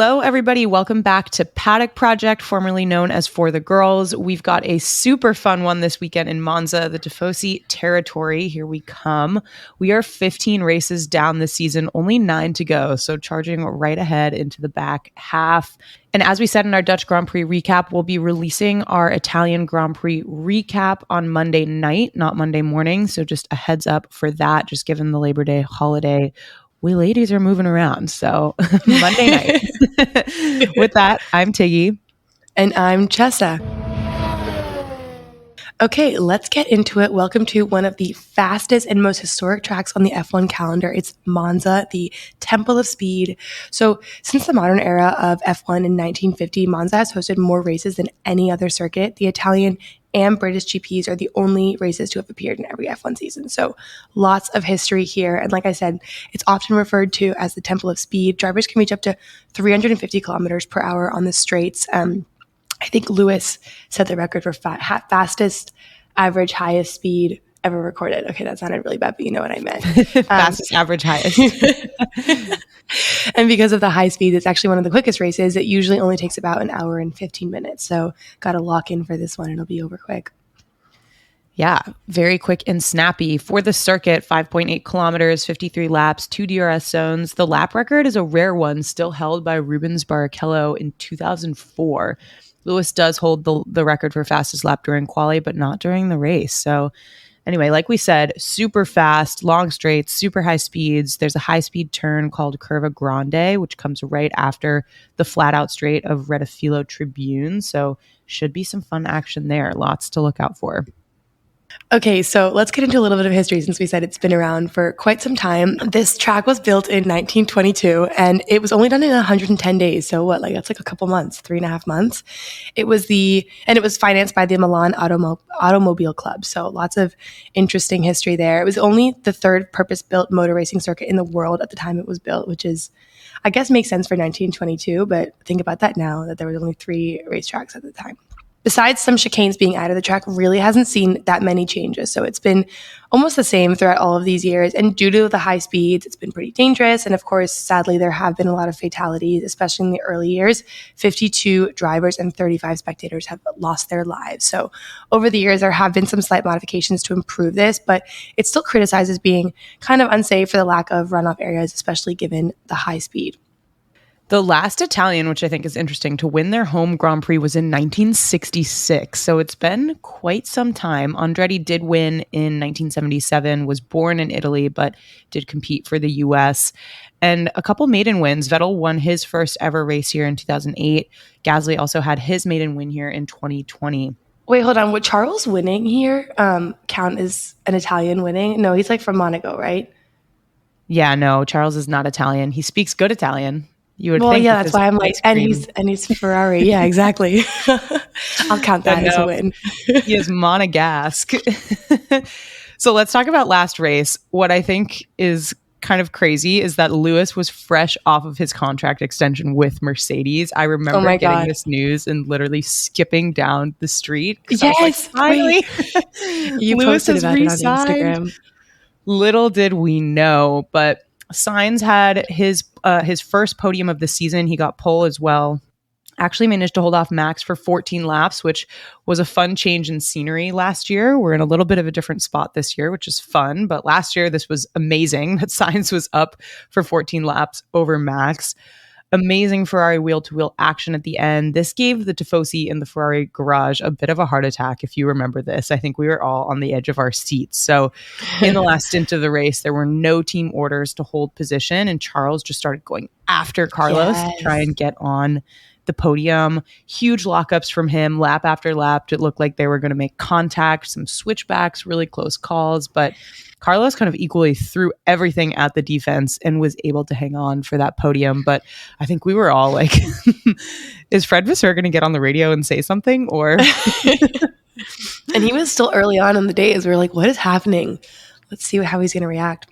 Hello, everybody. Welcome back to Paddock Project, formerly known as For the Girls. We've got a super fun one this weekend in Monza, the Tifosi territory. Here we come. We are 15 races down this season, only 9 to go, so charging right ahead into the back half. And as we said in our Dutch Grand Prix recap, we'll be releasing our Italian Grand Prix recap on Monday night, not Monday morning. So just a heads up for that, just given the Labor Day holiday. We ladies are moving around, so Monday night. With that, I'm Tiggy. And I'm Chessa. Okay, let's get into it. Welcome to one of the fastest and most historic tracks on the F1 calendar. It's Monza, the Temple of Speed. So since the modern era of F1 in 1950, Monza has hosted more races than any other circuit. The Italian and British GPs are the only races to have appeared in every F1 season. So lots of history here. And like I said, it's often referred to as the Temple of Speed. Drivers can reach up to 350 kilometers per hour on the straights. I think Lewis set the record for fastest average highest speed ever recorded. Okay, that sounded really bad, but you know what I meant. Fastest average highest. And because of the high speed, it's actually one of the quickest races. It usually only takes about an hour and 15 minutes. So got to lock in for this one. It'll be over quick. Yeah, very quick and snappy. For the circuit, 5.8 kilometers, 53 laps, 2 DRS zones. The lap record is a rare one, still held by Rubens Barrichello in 2004. Lewis does hold the record for fastest lap during quali, but not during the race. So anyway, like we said, super fast, long straights, super high speeds. There's a high-speed turn called Curva Grande, which comes right after the flat-out straight of Rettifilo Tribune. So should be some fun action there. Lots to look out for. Okay, so let's get into a little bit of history since we said it's been around for quite some time. This track was built in 1922 and it was only done in 110 days. So that's like a couple months, 3.5 months. It was financed by the Milan Automobile Club. So lots of interesting history there. It was only the third purpose-built motor racing circuit in the world at the time it was built, which is, I guess, makes sense for 1922. But think about that now, that there was only 3 racetracks at the time. Besides some chicanes being added, the track really hasn't seen that many changes. So it's been almost the same throughout all of these years. And due to the high speeds, it's been pretty dangerous. And of course, sadly, there have been a lot of fatalities, especially in the early years. 52 drivers and 35 spectators have lost their lives. So over the years, there have been some slight modifications to improve this, but it's still criticized as being kind of unsafe for the lack of runoff areas, especially given the high speed. The last Italian, which I think is interesting, to win their home Grand Prix was in 1966. So it's been quite some time. Andretti did win in 1977, was born in Italy, but did compete for the US. And a couple maiden wins. Vettel won his first ever race here in 2008. Gasly also had his maiden win here in 2020. Wait, hold on. Would Charles winning here count as an Italian winning? No, he's like from Monaco, right? Yeah, no, Charles is not Italian. He speaks good Italian. You would think that's why I'm like, and he's Ferrari. Yeah, exactly. I'll count that as a win. He is Monegasque. So let's talk about last race. What I think is kind of crazy is that Lewis was fresh off of his contract extension with Mercedes. I remember getting this news and literally skipping down the street. Yes, finally. You posted about it on Instagram. Little did we know, but Sainz had his first podium of the season. He got pole as well. Actually managed to hold off Max for 14 laps, which was a fun change in scenery last year. We're in a little bit of a different spot this year, which is fun. But last year, this was amazing that Sainz was up for 14 laps over Max. Amazing Ferrari wheel-to-wheel action at the end. This gave the Tifosi in the Ferrari garage a bit of a heart attack, if you remember this. I think we were all on the edge of our seats. So in the last stint of the race, there were no team orders to hold position, and Charles just started going after Carlos to try and get on the podium. Huge lockups from him, lap after lap. It looked like they were going to make contact, some switchbacks, really close calls, but Carlos kind of equally threw everything at the defense and was able to hang on for that podium. But I think we were all like, is Fred Vasseur going to get on the radio and say something? Or And he was still early on in the days. We were like, what is happening? Let's see how he's going to react.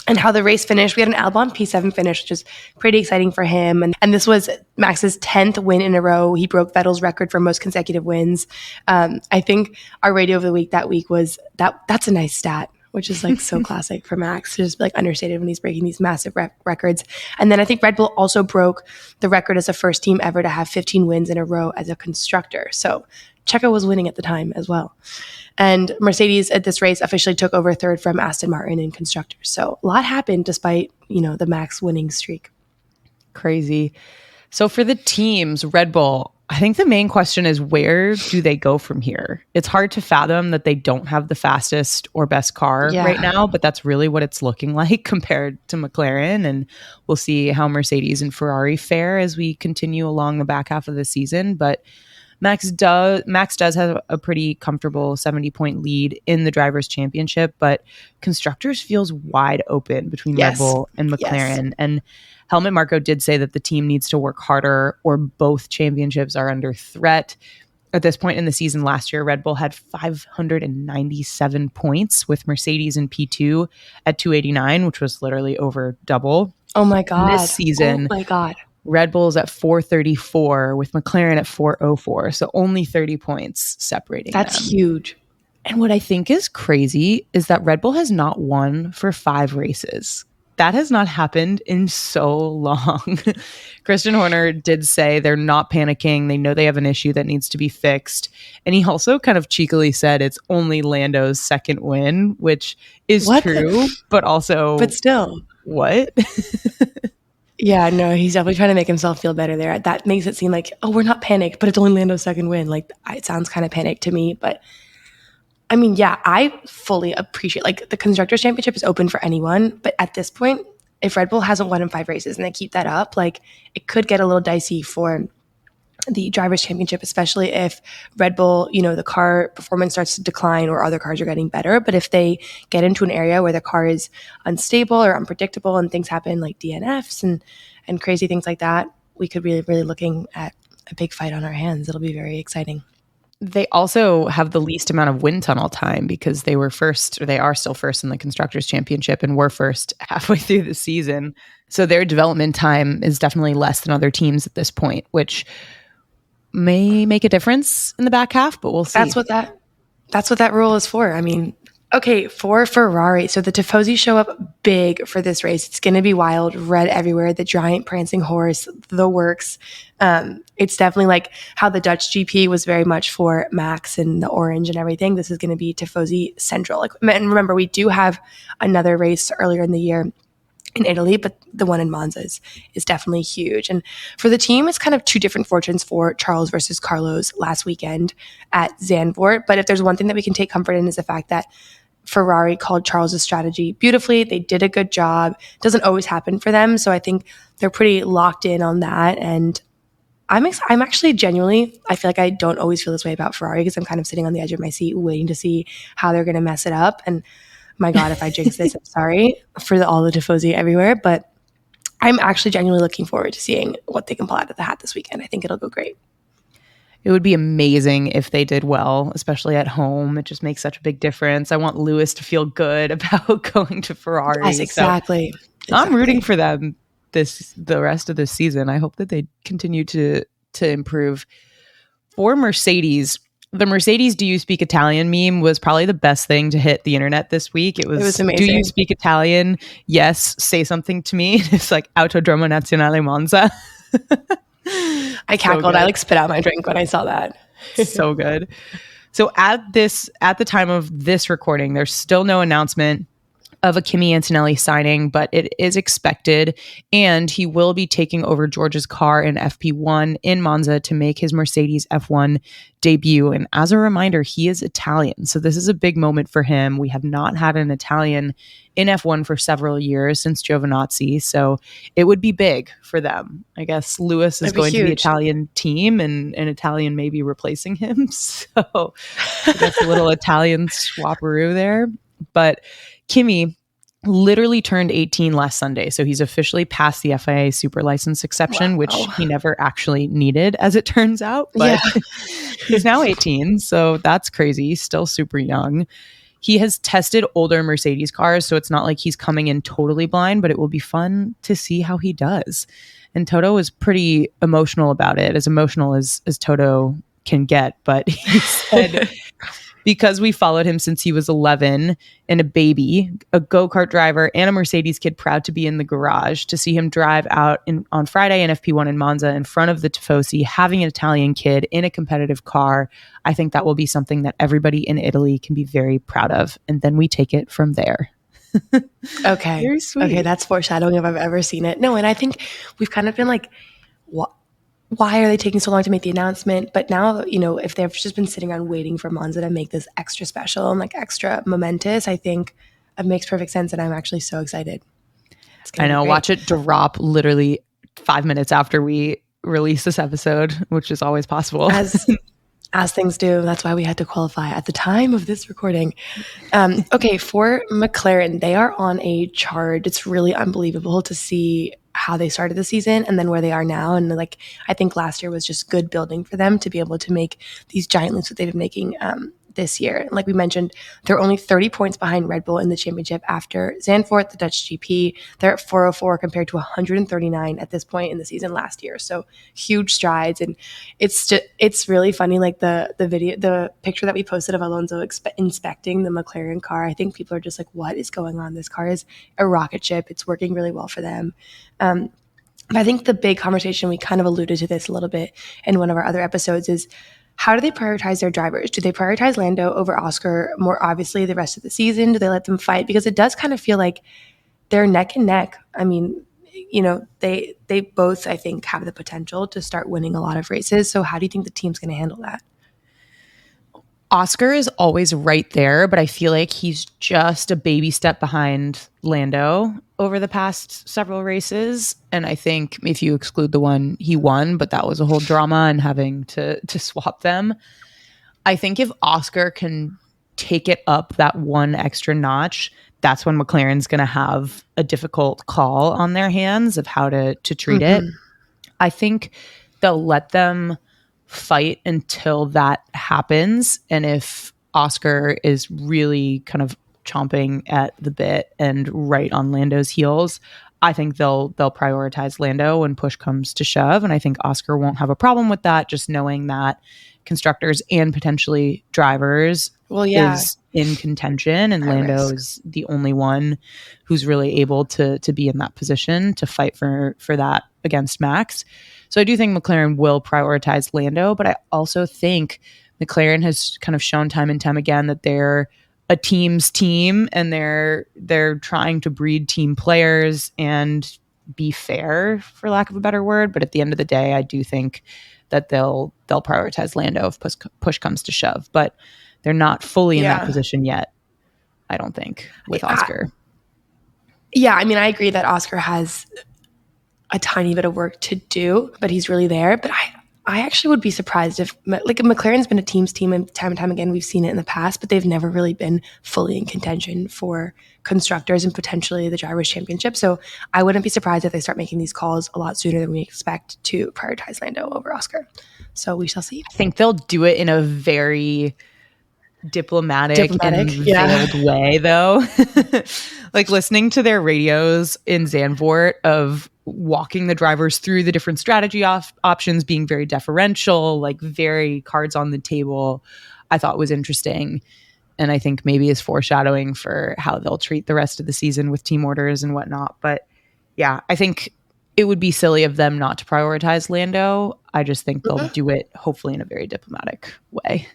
And how the race finished. We had an Albon P7 finish, which is pretty exciting for him. And this was Max's 10th win in a row. He broke Vettel's record for most consecutive wins. I think our radio of the week that week was, that's a nice stat. which is like so classic for Max. Just like understated when he's breaking these massive records. And then I think Red Bull also broke the record as the first team ever to have 15 wins in a row as a constructor. So Checo was winning at the time as well. And Mercedes at this race officially took over third from Aston Martin in constructors. So a lot happened despite, the Max winning streak. Crazy. So for the teams, Red Bull, I think the main question is, where do they go from here? It's hard to fathom that they don't have the fastest or best car right now, but that's really what it's looking like compared to McLaren. And we'll see how Mercedes and Ferrari fare as we continue along the back half of the season. But Max does have a pretty comfortable 70-point lead in the Drivers' Championship, but Constructors feels wide open between Red Bull and McLaren. Yes. And Helmut Marko did say that the team needs to work harder or both championships are under threat. At this point in the season last year, Red Bull had 597 points with Mercedes in P2 at 289, which was literally over double. Oh my God. This season, Red Bull's at 434 with McLaren at 404. So only 30 points separating them. That's huge. And what I think is crazy is that Red Bull has not won for 5 races. That has not happened in so long. Christian Horner did say they're not panicking. They know they have an issue that needs to be fixed. And he also kind of cheekily said it's only Lando's second win, which is true, but also... But still. What? Yeah, no, he's definitely trying to make himself feel better there. That makes it seem like, we're not panicked, but it's only Lando's second win. Like, it sounds kind of panicked to me, but... I mean, yeah, I fully appreciate, the Constructors' Championship is open for anyone, but at this point, if Red Bull hasn't won in 5 races and they keep that up, it could get a little dicey for the Drivers' Championship, especially if Red Bull, the car performance starts to decline or other cars are getting better. But if they get into an area where the car is unstable or unpredictable and things happen like DNFs and crazy things like that, we could really, really looking at a big fight on our hands. It'll be very exciting. They also have the least amount of wind tunnel time because they were first, or they are still first in the Constructors' Championship and were first halfway through the season. So their development time is definitely less than other teams at this point, which may make a difference in the back half, but we'll see. That's what that rule is for. I mean, okay, for Ferrari, so the Tifosi show up big for this race. It's going to be wild, red everywhere, the giant prancing horse, the works. It's definitely like how the Dutch GP was very much for Max and the orange and everything. This is going to be Tifosi central. And remember, we do have another race earlier in the year in Italy, but the one in Monza is definitely huge. And for the team, it's kind of 2 different fortunes for Charles versus Carlos last weekend at Zandvoort. But if there's one thing that we can take comfort in is the fact that Ferrari called Charles' strategy beautifully. They did a good job. It doesn't always happen for them. So I think they're pretty locked in on that. And I'm actually genuinely, I feel like I don't always feel this way about Ferrari because I'm kind of sitting on the edge of my seat waiting to see how they're going to mess it up. And my God, if I jinx this, I'm sorry for all the Tifosi everywhere. But I'm actually genuinely looking forward to seeing what they can pull out of the hat this weekend. I think it'll go great. It would be amazing if they did well, especially at home. It just makes such a big difference. I want Lewis to feel good about going to Ferrari. Yes, exactly. I'm rooting for them the rest of this season. I hope that they continue to improve. For Mercedes, the Mercedes "Do you speak Italian" meme was probably the best thing to hit the internet this week. It was amazing. "Do you speak Italian? Yes, say something to me." It's like Autodromo Nazionale Monza. I cackled. So I spit out my drink when I saw that. So good. So at the time of this recording, there's still no announcement of a Kimi Antonelli signing, but it is expected, and he will be taking over George's car in FP1 in Monza to make his Mercedes F1 debut. And as a reminder, he is Italian, so this is a big moment for him. We have not had an Italian in F1 for several years since Giovinazzi, so it would be big for them. I guess Lewis is going to be Italian team, and an Italian maybe replacing him. So that's a little Italian swapperoo there. But Kimi literally turned 18 last Sunday, so he's officially passed the FIA super license exception, which he never actually needed, as it turns out. But he's now 18, so that's crazy. Still super young. He has tested older Mercedes cars, so it's not like he's coming in totally blind, but it will be fun to see how he does. And Toto was pretty emotional about it, as emotional as Toto can get, but he said because we followed him since he was 11 and a baby, a go-kart driver, and a Mercedes kid proud to be in the garage. To see him drive out on Friday in FP1 in Monza in front of the Tifosi, having an Italian kid in a competitive car, I think that will be something that everybody in Italy can be very proud of. And then we take it from there. Okay. Very sweet. Okay, that's foreshadowing if I've ever seen it. No, and I think we've kind of been like, what? Why are they taking so long to make the announcement? But now, if they've just been sitting around waiting for Monza to make this extra special and like extra momentous, I think it makes perfect sense. And I'm actually so excited. I know. Watch it drop literally 5 minutes after we release this episode, which is always possible. As things do. That's why we had to qualify at the time of this recording. Okay, for McLaren, they are on a chart. It's really unbelievable to see how they started the season and then where they are now. And like, I think last year was just good building for them to be able to make these giant leaps that they've been making this year. And like we mentioned, they're only 30 points behind Red Bull in the championship after Zandvoort, the Dutch GP. They're at 404 compared to 139 at this point in the season last year. So huge strides. And it's really funny. Like the picture that we posted of Alonso inspecting the McLaren car. I think people are just like, what is going on? This car is a rocket ship. It's working really well for them. But I think the big conversation, we kind of alluded to this a little bit in one of our other episodes, is how do they prioritize their drivers? Do they prioritize Lando over Oscar more obviously the rest of the season? Do they let them fight? Because it does kind of feel like they're neck and neck. I mean, they both, I think, have the potential to start winning a lot of races. So how do you think the team's going to handle that? Oscar is always right there, but I feel like he's just a baby step behind Lando over the past several races. And I think if you exclude the one he won, but that was a whole drama and having to swap them. I think if Oscar can take it up that one extra notch, that's when McLaren's going to have a difficult call on their hands of how to treat it. I think they'll let them fight until that happens. And if Oscar is really kind of chomping at the bit and right on Lando's heels, I think they'll prioritize Lando when push comes to shove. And I think Oscar won't have a problem with that, just knowing that constructors and potentially drivers is in contention, and Lando is the only one who's really able to be in that position to fight for that against Max. So I do think McLaren will prioritize Lando, but I also think McLaren has kind of shown time and time again that they're a team's team, and they're trying to breed team players and be fair, for lack of a better word. But at the end of the day, I do think that they'll prioritize Lando if push comes to shove. But they're not fully in that position yet, I don't think, with Oscar. I mean, I agree that Oscar has a tiny bit of work to do, but he's really there. But I actually would be surprised if, like, McLaren's been a team's team, and time again, we've seen it in the past, but they've never really been fully in contention for constructors and potentially the Drivers' Championship. So I wouldn't be surprised if they start making these calls a lot sooner than we expect to prioritize Lando over Oscar. So we shall see. I think they'll do it in a very diplomatic and veiled way, though. Like listening to their radios in Zandvoort of walking the drivers through the different strategy options, being very deferential, like very cards on the table, I thought was interesting. And I think maybe is foreshadowing for how they'll treat the rest of the season with team orders and whatnot. But yeah, I think it would be silly of them not to prioritize Lando. I just think they'll do it hopefully in a very diplomatic way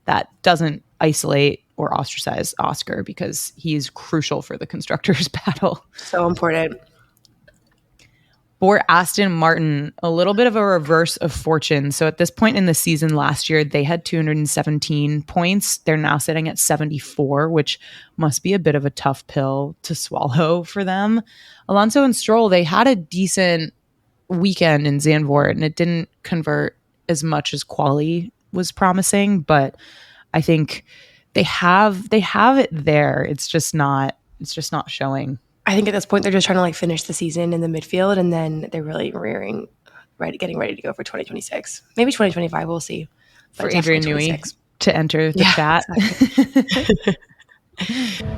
that doesn't isolate or ostracize Oscar, because he's crucial for the constructors battle. So important. For Aston Martin, a little bit of a reverse of fortune. So at this point in the season last year, they had 217 points. They're now sitting at 74, which must be a bit of a tough pill to swallow for them. Alonso and Stroll, they had a decent weekend in Zandvoort, and it didn't convert as much as quali was promising, but I think they have it there. It's just not showing. I think at this point they're just trying to like finish the season in the midfield, and then they're really getting ready to go for 2026. Maybe 2025, we'll see. But for Adrian Newey to enter the chat. Exactly.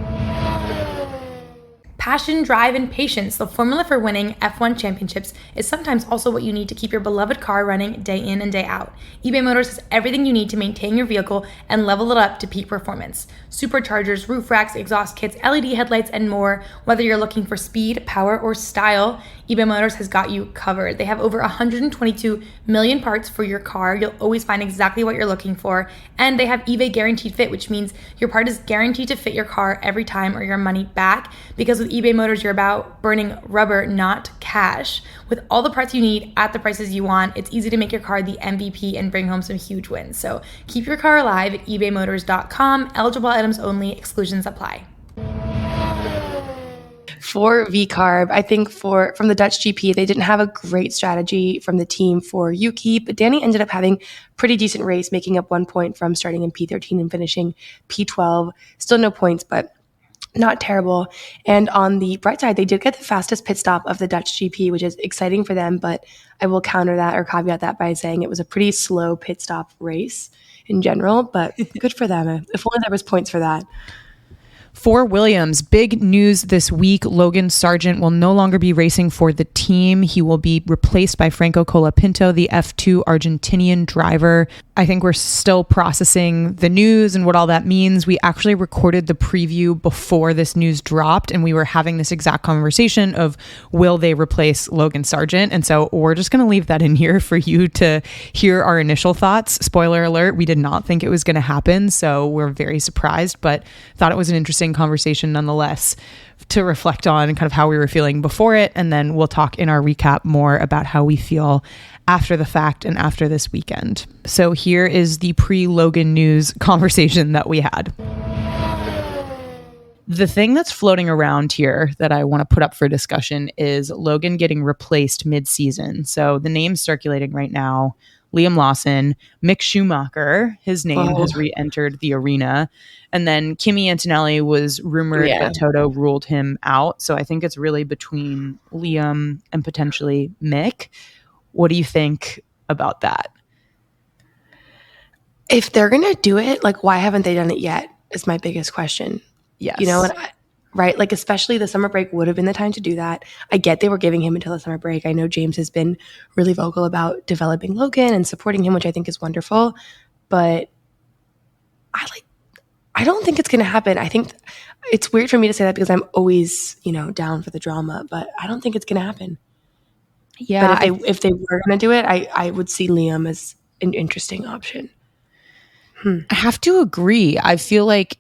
Passion, drive, and patience, the formula for winning F1 championships, is sometimes also what you need to keep your beloved car running day in and day out. eBay Motors has everything you need to maintain your vehicle and level it up to peak performance. Superchargers, roof racks, exhaust kits, LED headlights, and more. Whether you're looking for speed, power, or style, eBay Motors has got you covered. They have over 122 million parts for your car. You'll always find exactly what you're looking for. And they have eBay Guaranteed Fit, which means your part is guaranteed to fit your car every time or your money back. Because with eBay Motors, you're about burning rubber, not cash. With all the parts you need at the prices you want, it's easy to make your car the MVP and bring home some huge wins. So keep your car alive at ebaymotors.com. Eligible items only. Exclusions apply. For VCarb, I think from the Dutch GP, they didn't have a great strategy from the team for Yuki, but Danny ended up having pretty decent race, making up 1 point from starting in P13 and finishing P12. Still no points, but not terrible. And on the bright side, they did get the fastest pit stop of the Dutch GP, which is exciting for them, but I will counter that or caveat that by saying it was a pretty slow pit stop race in general, but good for them. If only there was points for that. For Williams, big news this week. Logan Sargent will no longer be racing for the team. He will be replaced by Franco Colapinto, the F2 Argentinian driver. I think we're still processing the news and what all that means. We actually recorded the preview before this news dropped, and we were having this exact conversation of, will they replace Logan Sargent? And so we're just going to leave that in here for you to hear our initial thoughts. Spoiler alert, we did not think it was going to happen, so we're very surprised, but thought it was an interesting conversation nonetheless to reflect on kind of how we were feeling before it. And then we'll talk in our recap more about how we feel after the fact and after this weekend. So here is the pre-Logan news conversation that we had. The thing that's floating around here that I want to put up for discussion is Logan getting replaced mid-season. So the names circulating right now: Liam Lawson, Mick Schumacher, his name has re-entered the arena. And then Kimi Antonelli was rumored that Toto ruled him out. So I think it's really between Liam and potentially Mick. What do you think about that? If they're going to do it, like, why haven't they done it yet is my biggest question. Yes. You know, right? Like, especially the summer break would have been the time to do that. I get they were giving him until the summer break. I know James has been really vocal about developing Logan and supporting him, which I think is wonderful. But I don't think it's going to happen. I think it's weird for me to say that because I'm always, down for the drama, but I don't think it's going to happen. Yeah. But if they were going to do it, I would see Liam as an interesting option. I have to agree. I feel like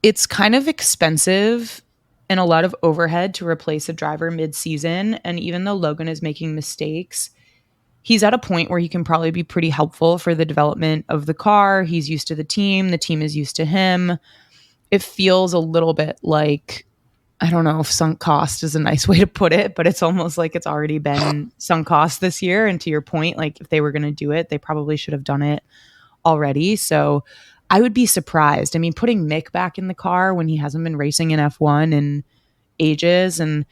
it's kind of expensive and a lot of overhead to replace a driver mid-season. And even though Logan is making mistakes, he's at a point where he can probably be pretty helpful for the development of the car. He's used to the team is used to him. It feels a little bit like, I don't know if sunk cost is a nice way to put it, but it's almost like it's already been sunk cost this year. And to your point, like, if they were going to do it, they probably should have done it already. So I would be surprised. I mean, putting Mick back in the car when he hasn't been racing in F1 in ages. And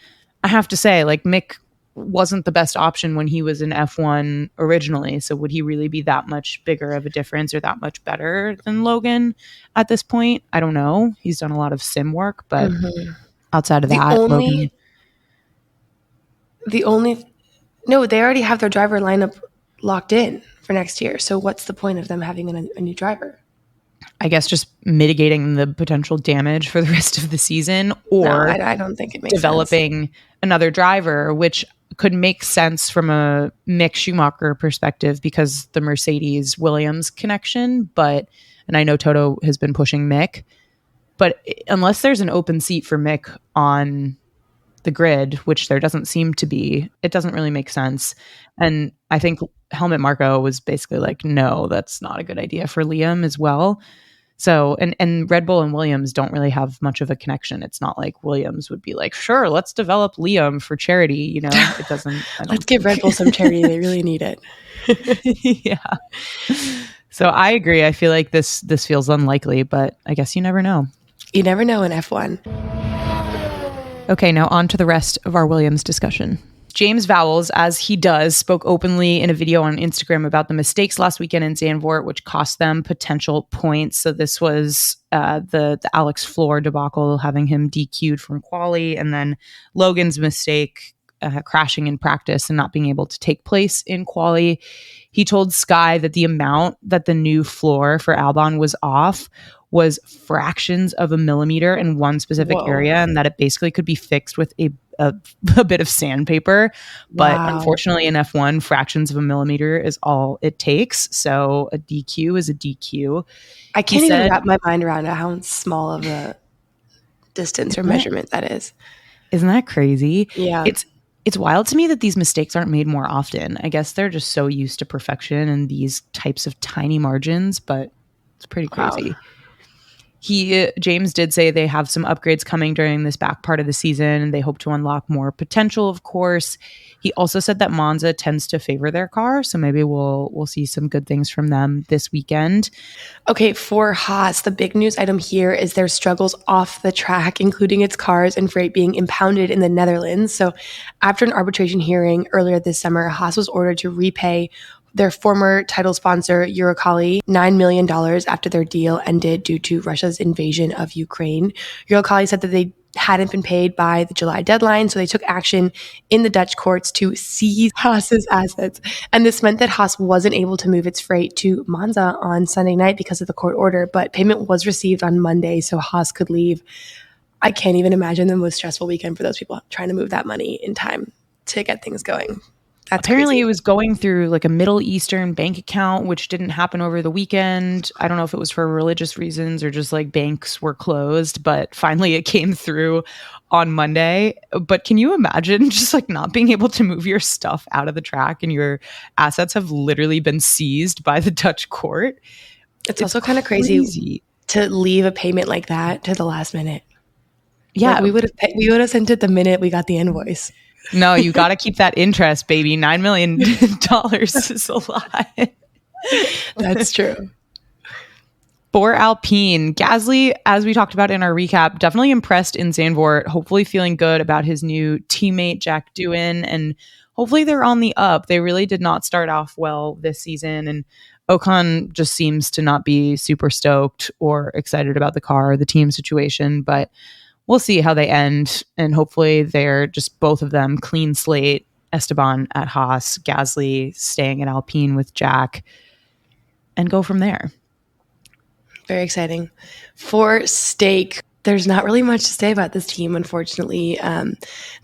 I have to say, like, Mick wasn't the best option when he was in F1 originally. So would he really be that much bigger of a difference or that much better than Logan at this point? I don't know. He's done a lot of sim work, but outside of that, Logan. No, they already have their driver lineup locked in for next year. So what's the point of them having a new driver? I guess just mitigating the potential damage for the rest of the season, or I don't think it makes developing sense. Another driver, which could make sense from a Mick Schumacher perspective because the Mercedes Williams connection. And I know Toto has been pushing Mick, but unless there's an open seat for Mick on the grid, which there doesn't seem to be, it doesn't really make sense. And I think Helmut Marko was basically like, no, that's not a good idea for Liam as well. So, and Red Bull and Williams don't really have much of a connection. It's not like Williams would be like, sure, let's develop Liam for charity. It doesn't. Let's give Red Bull some charity. They really need it. Yeah. So I agree. I feel like this feels unlikely, but I guess you never know. You never know in F1. Okay, now on to the rest of our Williams discussion. James Vowles, as he does, spoke openly in a video on Instagram about the mistakes last weekend in Zandvoort, which cost them potential points. So this was the Alex Floor debacle, having him DQ'd from quali, and then Logan's mistake, crashing in practice and not being able to take place in quali. He told Sky that the amount that the new floor for Albon was off was fractions of a millimeter in one specific area, and that it basically could be fixed with a bit of sandpaper. But unfortunately in F1, fractions of a millimeter is all it takes. So a DQ is a DQ. I can't even wrap my mind around how small of a distance or measurement that is. Isn't that crazy? Yeah. It's wild to me that these mistakes aren't made more often. I guess they're just so used to perfection and these types of tiny margins, but it's pretty crazy. Wow. James did say they have some upgrades coming during this back part of the season, and they hope to unlock more potential, of course. He also said that Monza tends to favor their car, so maybe we'll see some good things from them this weekend. Okay, for Haas, the big news item here is their struggles off the track, including its cars and freight being impounded in the Netherlands. So after an arbitration hearing earlier this summer, Haas was ordered to repay their former title sponsor, Uralkali, $9 million after their deal ended due to Russia's invasion of Ukraine. Uralkali said that they hadn't been paid by the July deadline, so they took action in the Dutch courts to seize Haas's assets. And this meant that Haas wasn't able to move its freight to Monza on Sunday night because of the court order, but payment was received on Monday, so Haas could leave. I can't even imagine the most stressful weekend for those people trying to move that money in time to get things going. That's apparently crazy. It was going through like a Middle Eastern bank account, which didn't happen over the weekend. I don't know if it was for religious reasons or just like banks were closed, but finally it came through on Monday. But can you imagine just like not being able to move your stuff out of the track and your assets have literally been seized by the Dutch court? It's also kind of crazy to leave a payment like that to the last minute. Yeah, like we would have sent it the minute we got the invoice. No, you got to keep that interest, baby. $9 million is a lot. That's true. For Alpine, Gasly, as we talked about in our recap, definitely impressed in Zandvoort, hopefully feeling good about his new teammate, Jack Doohan, and hopefully they're on the up. They really did not start off well this season, and Ocon just seems to not be super stoked or excited about the car or the team situation, but we'll see how they end, and hopefully they're just both of them clean slate. Esteban at Haas, Gasly staying at Alpine with Jack, and go from there. Very exciting. For Stake, there's not really much to say about this team, unfortunately.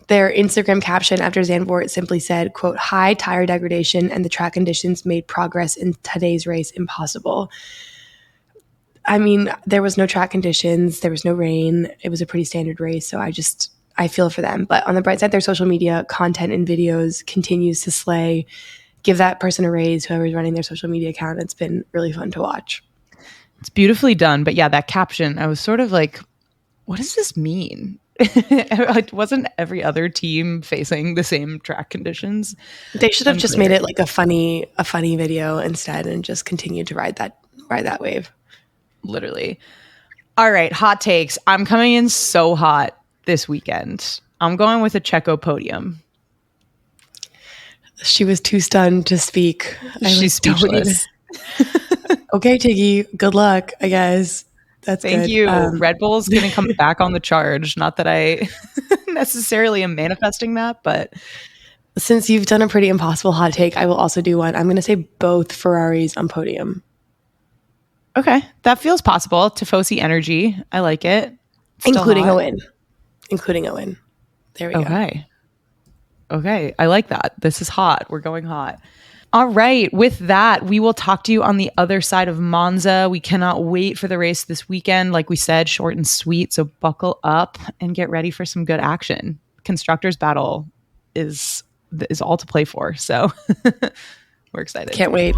Their Instagram caption after Zandvoort simply said, quote, "High tire degradation and the track conditions made progress in today's race impossible." I mean, there was no track conditions. There was no rain. It was a pretty standard race. So I feel for them. But on the bright side, their social media content and videos continues to slay. Give that person a raise, whoever's running their social media account. It's been really fun to watch. It's beautifully done. But yeah, that caption, I was sort of like, what does this mean? It wasn't every other team facing the same track conditions. They should have just made it like a funny video instead and just continued to ride that wave. Literally. All right, hot takes. I'm coming in so hot this weekend. I'm going with a Checo podium. She was too stunned to speak. She's speechless. Okay, Tiggy. Good luck, I guess. That's Thank you. Red Bull's going to come back on the charge. Not that I necessarily am manifesting that, but since you've done a pretty impossible hot take, I will also do one. I'm going to say both Ferraris on podium. Okay, that feels possible. Tifosi energy. I like it. Including a win. There we go. Okay, I like that. This is hot. We're going hot. All right, with that, we will talk to you on the other side of Monza. We cannot wait for the race this weekend. Like we said, short and sweet, so buckle up and get ready for some good action. Constructors battle is all to play for, so we're excited. Can't wait.